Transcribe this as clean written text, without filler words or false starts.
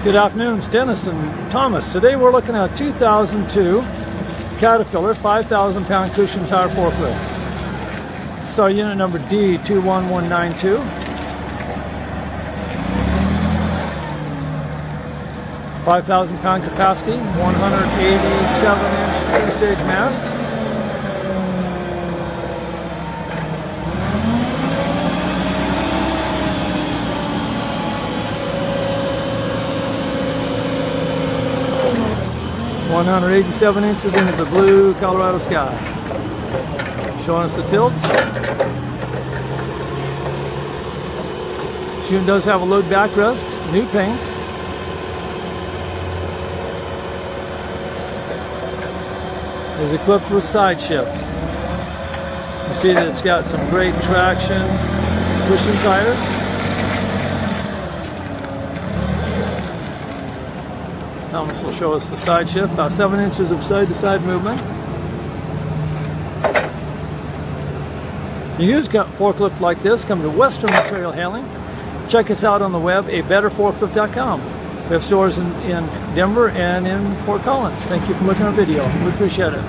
Good afternoon, it's Dennis and Thomas. Today we're looking at 2002 Caterpillar 5,000 pound cushion tire forklift. This is our unit number D21192. 5,000 pound capacity, 187-inch three-stage mast. (187 inches into the blue Colorado sky. Showing us the tilt. This unit does have a load backrest, new paint. Is equipped with side shift. You see that it's got some great traction, cushion tires. Thomas will show us the side shift, about 7 inches of side-to-side movement. You use a forklift like this, come to Western Material Handling. Check us out on the web, abetterforklift.com. We have stores in Denver and in Fort Collins. Thank you for looking at our video. We appreciate it.